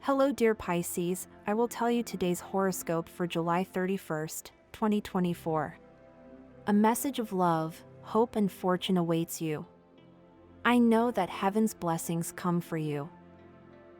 Hello, dear Pisces. I will tell you today's horoscope for July 31st, 2024. A message of love, hope, and fortune awaits you. I know that heaven's blessings come for you.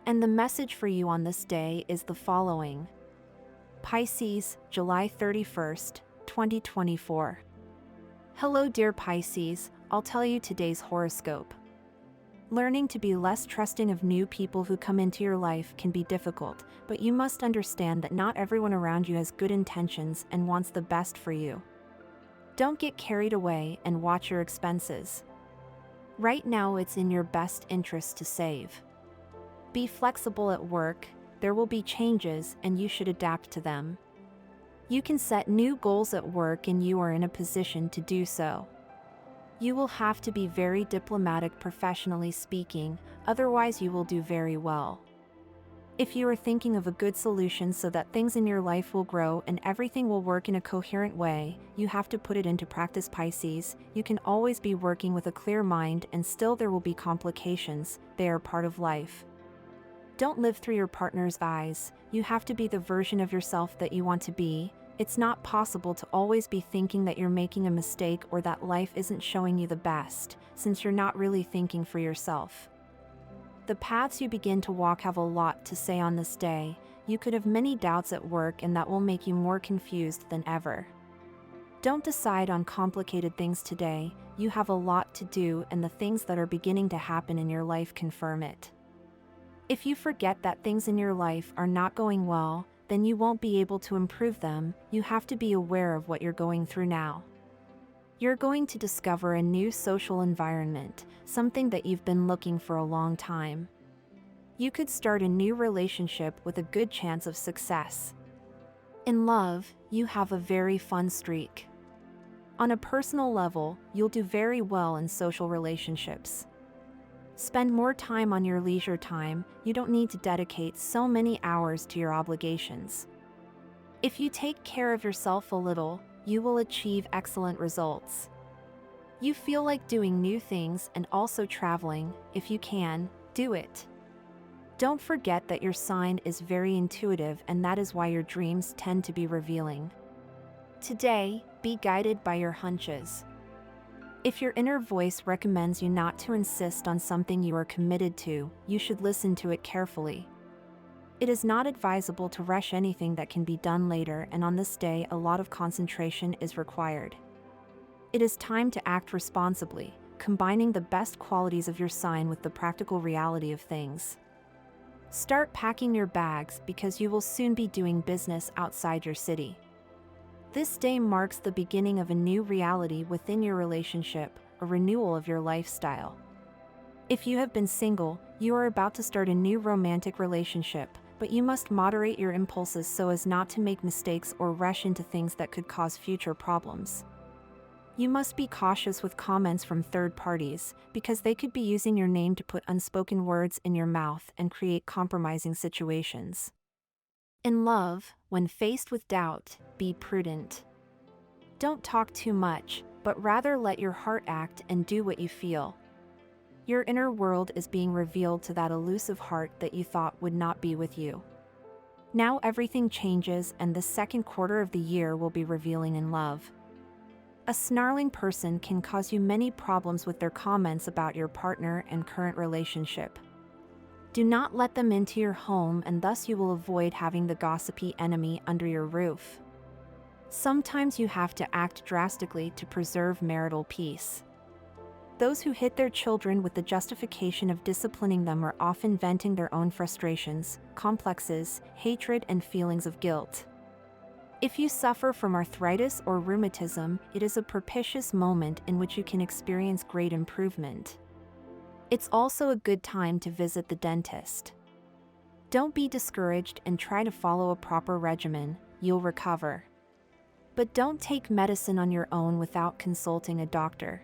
And the message for you on this day is the following. Pisces, July 31st, 2024. Hello, dear Pisces. I'll tell you today's horoscope. Learning to be less trusting of new people who come into your life can be difficult, but you must understand that not everyone around you has good intentions and wants the best for you. Don't get carried away and watch your expenses. Right now, it's in your best interest to save. Be flexible at work, there will be changes and you should adapt to them. You can set new goals at work and you are in a position to do so. You will have to be very diplomatic professionally speaking, otherwise you will do very well. If you are thinking of a good solution so that things in your life will grow and everything will work in a coherent way, you have to put it into practice, Pisces. You can always be working with a clear mind and still there will be complications, they are part of life. Don't live through your partner's eyes, you have to be the version of yourself that you want to be. It's not possible to always be thinking that you're making a mistake or that life isn't showing you the best, since you're not really thinking for yourself. The paths you begin to walk have a lot to say on this day. You could have many doubts at work and that will make you more confused than ever. Don't decide on complicated things today, you have a lot to do and the things that are beginning to happen in your life confirm it. If you forget that things in your life are not going well, then you won't be able to improve them. You have to be aware of what you're going through now. You're going to discover a new social environment, something that you've been looking for a long time. You could start a new relationship with a good chance of success. In love, you have a very fun streak. On a personal level, you'll do very well in social relationships. Spend more time on your leisure time, you don't need to dedicate so many hours to your obligations. If you take care of yourself a little, you will achieve excellent results. You feel like doing new things and also traveling. If you can, do it. Don't forget that your sign is very intuitive and that is why your dreams tend to be revealing. Today, be guided by your hunches. If your inner voice recommends you not to insist on something you are committed to, you should listen to it carefully. It is not advisable to rush anything that can be done later, and on this day a lot of concentration is required. It is time to act responsibly, combining the best qualities of your sign with the practical reality of things. Start packing your bags because you will soon be doing business outside your city. This day marks the beginning of a new reality within your relationship, a renewal of your lifestyle. If you have been single, you are about to start a new romantic relationship, but you must moderate your impulses so as not to make mistakes or rush into things that could cause future problems. You must be cautious with comments from third parties, because they could be using your name to put unspoken words in your mouth and create compromising situations. In love, when faced with doubt, be prudent. Don't talk too much, but rather let your heart act and do what you feel. Your inner world is being revealed to that elusive heart that you thought would not be with you. Now everything changes and the second quarter of the year will be revealing in love. A snarling person can cause you many problems with their comments about your partner and current relationship. Do not let them into your home and thus you will avoid having the gossipy enemy under your roof. Sometimes you have to act drastically to preserve marital peace. Those who hit their children with the justification of disciplining them are often venting their own frustrations, complexes, hatred, and feelings of guilt. If you suffer from arthritis or rheumatism, it is a propitious moment in which you can experience great improvement. It's also a good time to visit the dentist. Don't be discouraged and try to follow a proper regimen, you'll recover. But don't take medicine on your own without consulting a doctor.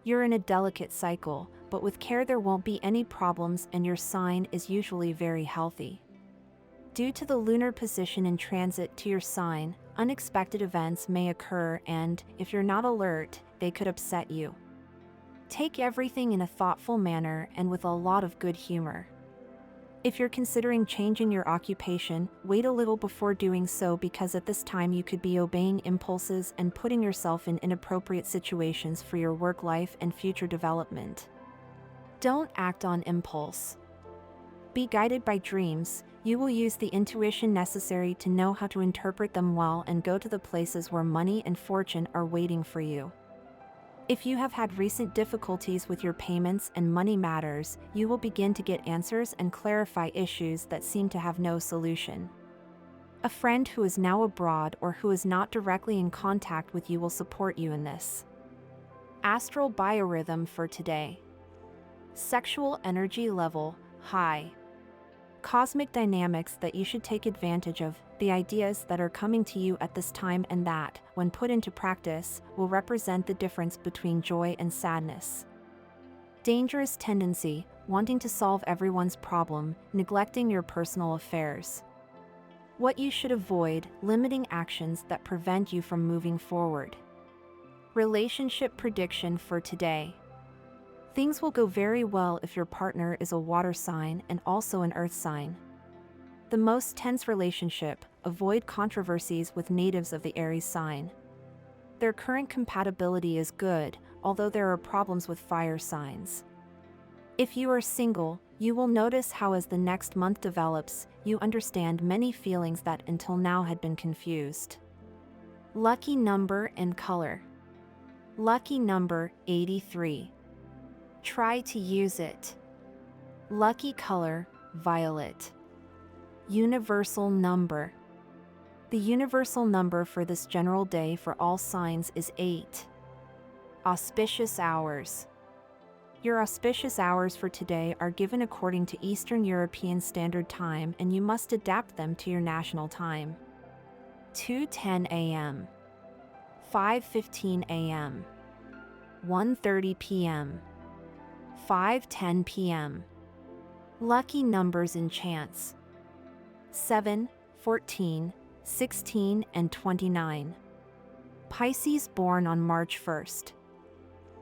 You're in a delicate cycle, but with care there won't be any problems and your sign is usually very healthy. Due to the lunar position in transit to your sign, unexpected events may occur and, if you're not alert, they could upset you. Take everything in a thoughtful manner and with a lot of good humor. If you're considering changing your occupation, wait a little before doing so because at this time you could be obeying impulses and putting yourself in inappropriate situations for your work life and future development. Don't act on impulse. Be guided by dreams. You will use the intuition necessary to know how to interpret them well and go to the places where money and fortune are waiting for you. If you have had recent difficulties with your payments and money matters, you will begin to get answers and clarify issues that seem to have no solution. A friend who is now abroad or who is not directly in contact with you will support you in this. Astral biorhythm for today. Sexual energy level, high. Cosmic dynamics that you should take advantage of, the ideas that are coming to you at this time and that, when put into practice, will represent the difference between joy and sadness. Dangerous tendency, wanting to solve everyone's problem, neglecting your personal affairs. What you should avoid, limiting actions that prevent you from moving forward. Relationship prediction for today. Things will go very well if your partner is a water sign and also an earth sign. The most tense relationship, avoid controversies with natives of the Aries sign. Their current compatibility is good, although there are problems with fire signs. If you are single, you will notice how as the next month develops, you understand many feelings that until now had been confused. Lucky number and color. Lucky number 83. Try to use it. Lucky color, violet. Universal number. The universal number for this general day for all signs is 8. Auspicious hours. Your auspicious hours for today are given according to Eastern European Standard Time and you must adapt them to your national time. 2:10 a.m. 5:15 a.m. 1:30 p.m. 5:10 p.m. Lucky numbers and chance. 7, 14, 16, and 29. Pisces born on March 1st.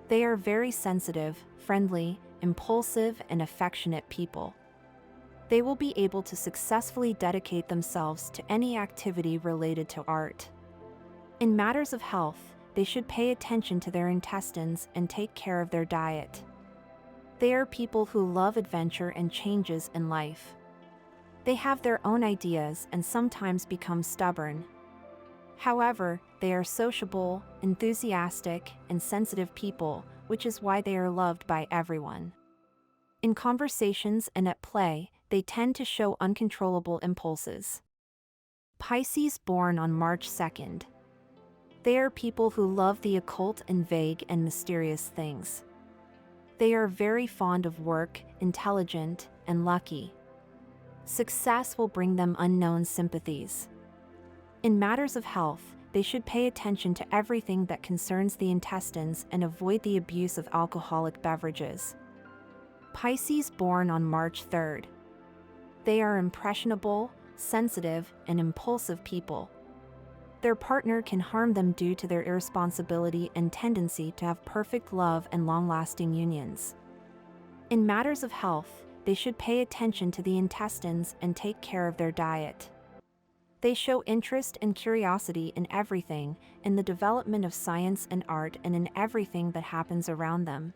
They are very sensitive, friendly, impulsive, and affectionate people. They will be able to successfully dedicate themselves to any activity related to art. In matters of health, they should pay attention to their intestines and take care of their diet. They are people who love adventure and changes in life. They have their own ideas and sometimes become stubborn. However, they are sociable, enthusiastic, and sensitive people, which is why they are loved by everyone. In conversations and at play, they tend to show uncontrollable impulses. Pisces born on March 2nd. They are people who love the occult and vague and mysterious things. They are very fond of work, intelligent, and lucky. Success will bring them unknown sympathies. In matters of health, they should pay attention to everything that concerns the intestines and avoid the abuse of alcoholic beverages. Pisces born on March 3rd. They are impressionable, sensitive, and impulsive people. Their partner can harm them due to their irresponsibility and tendency to have perfect love and long-lasting unions. In matters of health, they should pay attention to the intestines and take care of their diet. They show interest and curiosity in everything, in the development of science and art and in everything that happens around them.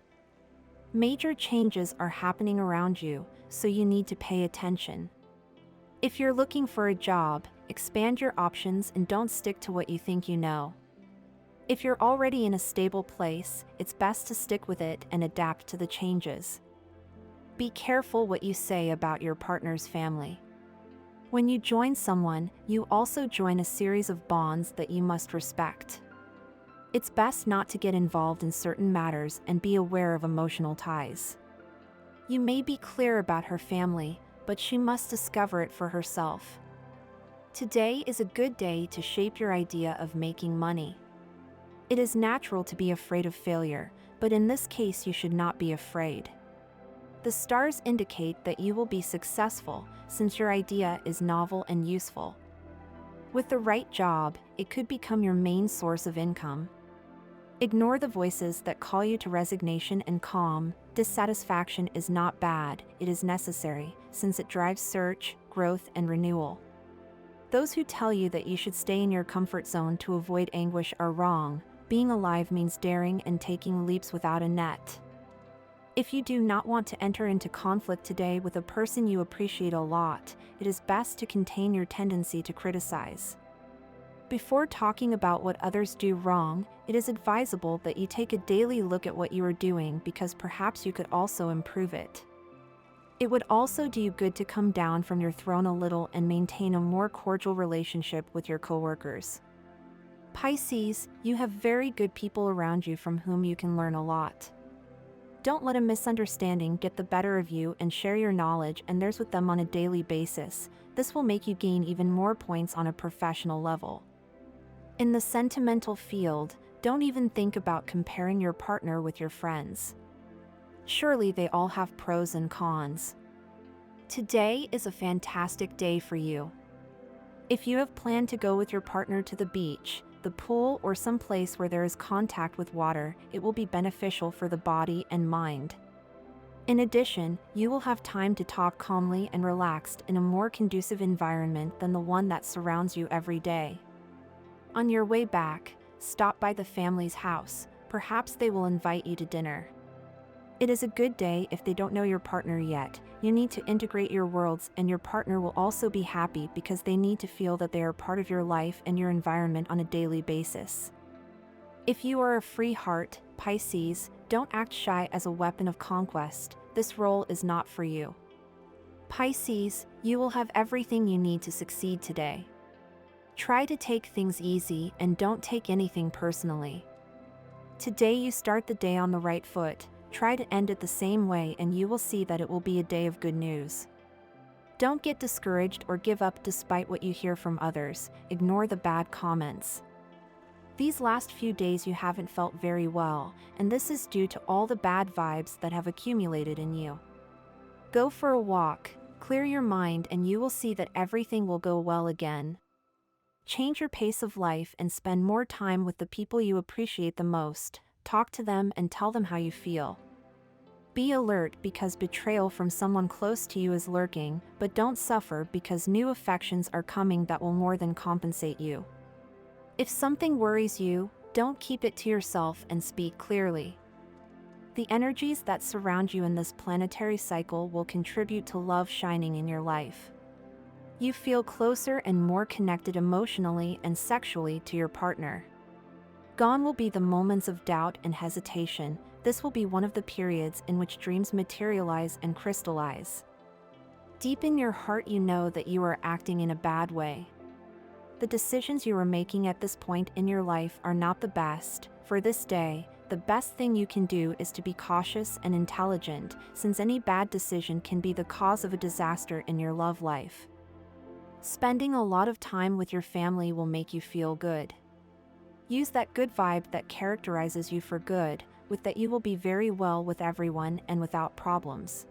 Major changes are happening around you, so you need to pay attention. If you're looking for a job, expand your options and don't stick to what you think you know. If you're already in a stable place, it's best to stick with it and adapt to the changes. Be careful what you say about your partner's family. When you join someone, you also join a series of bonds that you must respect. It's best not to get involved in certain matters and be aware of emotional ties. You may be clear about her family, but she must discover it for herself. Today is a good day to shape your idea of making money. It is natural to be afraid of failure, but in this case you should not be afraid. The stars indicate that you will be successful since your idea is novel and useful. With the right job, it could become your main source of income. Ignore the voices that call you to resignation and calm. Dissatisfaction is not bad, it is necessary, since it drives search, growth, and renewal. Those who tell you that you should stay in your comfort zone to avoid anguish are wrong. Being alive means daring and taking leaps without a net. If you do not want to enter into conflict today with a person you appreciate a lot, it is best to contain your tendency to criticize. Before talking about what others do wrong, it is advisable that you take a daily look at what you are doing because perhaps you could also improve it. It would also do you good to come down from your throne a little and maintain a more cordial relationship with your coworkers. Pisces, you have very good people around you from whom you can learn a lot. Don't let a misunderstanding get the better of you and share your knowledge and theirs with them on a daily basis. This will make you gain even more points on a professional level. In the sentimental field, don't even think about comparing your partner with your friends. Surely they all have pros and cons. Today is a fantastic day for you. If you have planned to go with your partner to the beach, the pool, or some place where there is contact with water, it will be beneficial for the body and mind. In addition, you will have time to talk calmly and relaxed in a more conducive environment than the one that surrounds you every day. On your way back, stop by the family's house. Perhaps they will invite you to dinner. It is a good day if they don't know your partner yet. You need to integrate your worlds, and your partner will also be happy because they need to feel that they are part of your life and your environment on a daily basis. If you are a free heart, Pisces, don't act shy as a weapon of conquest. This role is not for you. Pisces, you will have everything you need to succeed today. Try to take things easy and don't take anything personally. Today you start the day on the right foot. Try to end it the same way and you will see that it will be a day of good news. Don't get discouraged or give up despite what you hear from others. Ignore the bad comments. These last few days you haven't felt very well, and this is due to all the bad vibes that have accumulated in you. Go for a walk, clear your mind, and you will see that everything will go well again. Change your pace of life and spend more time with the people you appreciate the most. Talk to them and tell them how you feel. Be alert because betrayal from someone close to you is lurking, but don't suffer because new affections are coming that will more than compensate you. If something worries you, don't keep it to yourself and speak clearly. The energies that surround you in this planetary cycle will contribute to love shining in your life. You feel closer and more connected emotionally and sexually to your partner. Gone will be the moments of doubt and hesitation. This will be one of the periods in which dreams materialize and crystallize. Deep in your heart you know that you are acting in a bad way. The decisions you are making at this point in your life are not the best. For this day, the best thing you can do is to be cautious and intelligent, since any bad decision can be the cause of a disaster in your love life. Spending a lot of time with your family will make you feel good. Use that good vibe that characterizes you for good, with that you will be very well with everyone and without problems.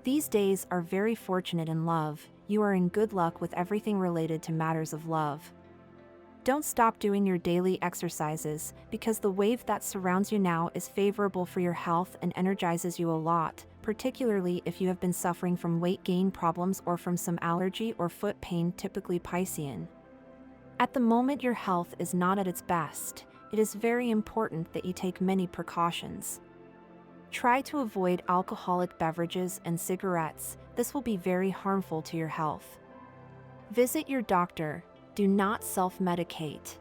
These days are very fortunate in love. You are in good luck with everything related to matters of love. Don't stop doing your daily exercises, because the wave that surrounds you now is favorable for your health and energizes you a lot, particularly if you have been suffering from weight gain problems or from some allergy or foot pain, typically Piscean. At the moment your health is not at its best, it is very important that you take many precautions. Try to avoid alcoholic beverages and cigarettes. This will be very harmful to your health. Visit your doctor. Do not self-medicate.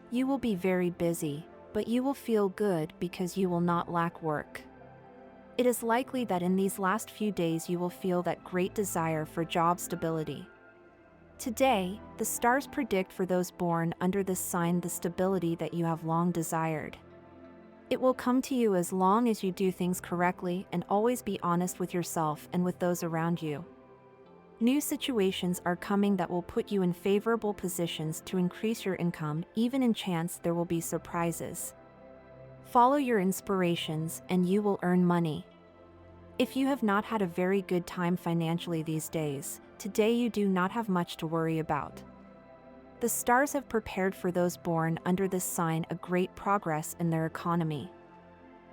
You will be very busy, but you will feel good because you will not lack work. It is likely that in these last few days you will feel that great desire for job stability. Today, the stars predict for those born under this sign the stability that you have long desired. It will come to you as long as you do things correctly and always be honest with yourself and with those around you. New situations are coming that will put you in favorable positions to increase your income, even in chance there will be surprises. Follow your inspirations and you will earn money. If you have not had a very good time financially these days, today you do not have much to worry about. The stars have prepared for those born under this sign a great progress in their economy.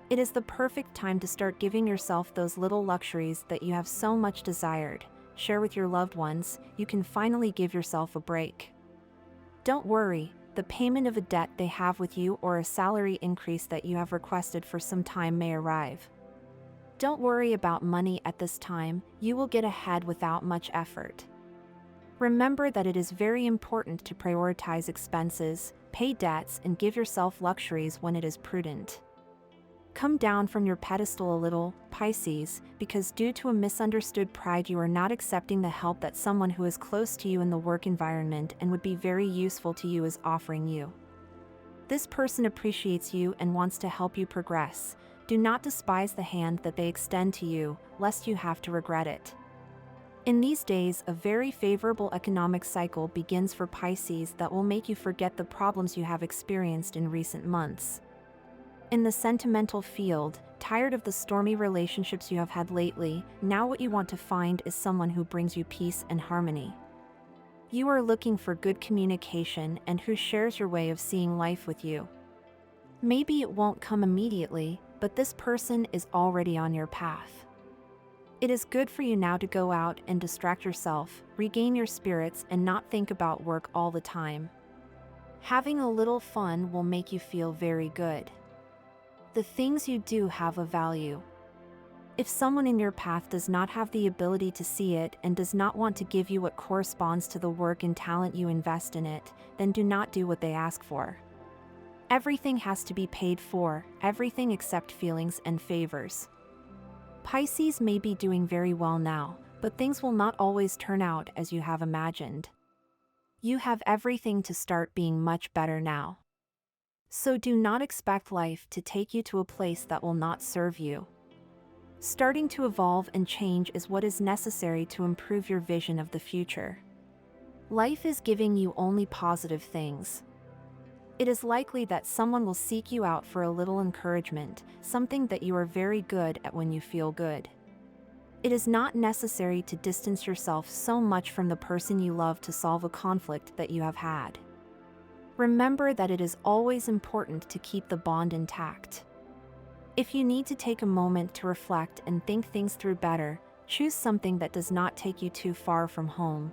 It is the perfect time to start giving yourself those little luxuries that you have so much desired. Share with your loved ones, you can finally give yourself a break. Don't worry, the payment of a debt they have with you or a salary increase that you have requested for some time may arrive. Don't worry about money at this time, you will get ahead without much effort. Remember that it is very important to prioritize expenses, pay debts, and give yourself luxuries when it is prudent. Come down from your pedestal a little, Pisces, because due to a misunderstood pride you are not accepting the help that someone who is close to you in the work environment and would be very useful to you is offering you. This person appreciates you and wants to help you progress. Do not despise the hand that they extend to you, lest you have to regret it. In these days, a very favorable economic cycle begins for Pisces that will make you forget the problems you have experienced in recent months. In the sentimental field, tired of the stormy relationships you have had lately, now what you want to find is someone who brings you peace and harmony. You are looking for good communication and who shares your way of seeing life with you. Maybe it won't come immediately, but this person is already on your path. It is good for you now to go out and distract yourself, regain your spirits, and not think about work all the time. Having a little fun will make you feel very good. The things you do have a value. If someone in your path does not have the ability to see it and does not want to give you what corresponds to the work and talent you invest in it, then do not do what they ask for. Everything has to be paid for, everything except feelings and favors. Pisces may be doing very well now, but things will not always turn out as you have imagined. You have everything to start being much better now. So do not expect life to take you to a place that will not serve you. Starting to evolve and change is what is necessary to improve your vision of the future. Life is giving you only positive things. It is likely that someone will seek you out for a little encouragement, something that you are very good at when you feel good. It is not necessary to distance yourself so much from the person you love to solve a conflict that you have had. Remember that it is always important to keep the bond intact. If you need to take a moment to reflect and think things through better, choose something that does not take you too far from home.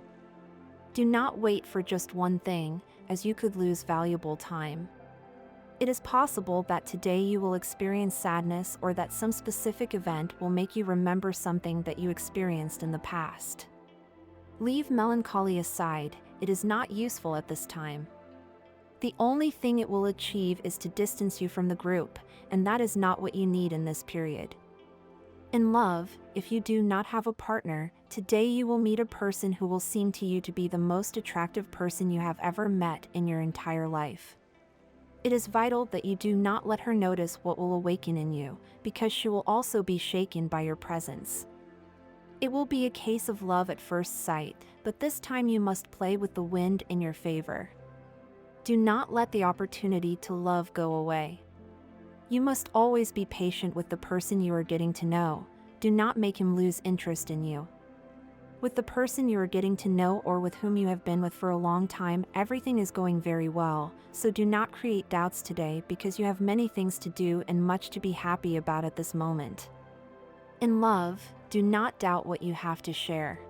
Do not wait for just one thing, as you could lose valuable time. It is possible that today you will experience sadness or that some specific event will make you remember something that you experienced in the past. Leave melancholy aside, it is not useful at this time. The only thing it will achieve is to distance you from the group, and that is not what you need in this period. In love, if you do not have a partner, today you will meet a person who will seem to you to be the most attractive person you have ever met in your entire life. It is vital that you do not let her notice what will awaken in you, because she will also be shaken by your presence. It will be a case of love at first sight, but this time you must play with the wind in your favor. Do not let the opportunity to love go away. You must always be patient with the person you are getting to know. Do not make him lose interest in you. With the person you are getting to know or with whom you have been with for a long time, everything is going very well, so do not create doubts today because you have many things to do and much to be happy about at this moment. In love, do not doubt what you have to share.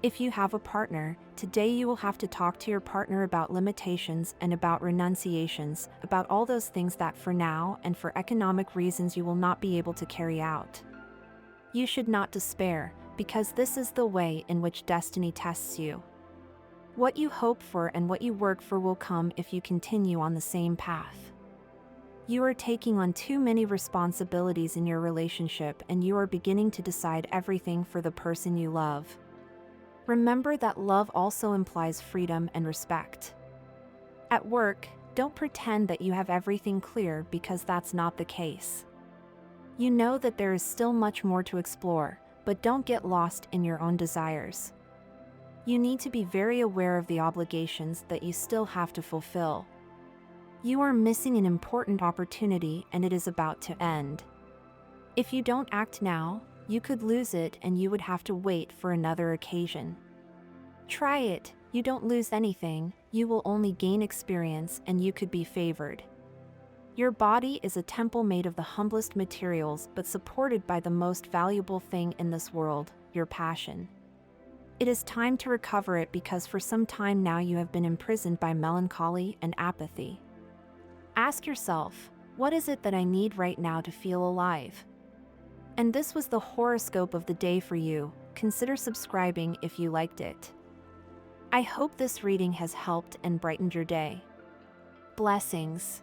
If you have a partner, today you will have to talk to your partner about limitations and about renunciations, about all those things that for now and for economic reasons you will not be able to carry out. You should not despair, because this is the way in which destiny tests you. What you hope for and what you work for will come if you continue on the same path. You are taking on too many responsibilities in your relationship and you are beginning to decide everything for the person you love. Remember that love also implies freedom and respect. At work, don't pretend that you have everything clear because that's not the case. You know that there is still much more to explore, but don't get lost in your own desires. You need to be very aware of the obligations that you still have to fulfill. You are missing an important opportunity and it is about to end. If you don't act now, you could lose it and you would have to wait for another occasion. Try it, You don't lose anything, you will only gain experience, and you could be favored. Your body is a temple made of the humblest materials but supported by the most valuable thing in this world, your passion. It is time to recover it because for some time now you have been imprisoned by melancholy and apathy. Ask yourself, what is it that I need right now to feel alive? And this was the horoscope of the day for you. Consider subscribing if you liked it. I hope this reading has helped and brightened your day. Blessings.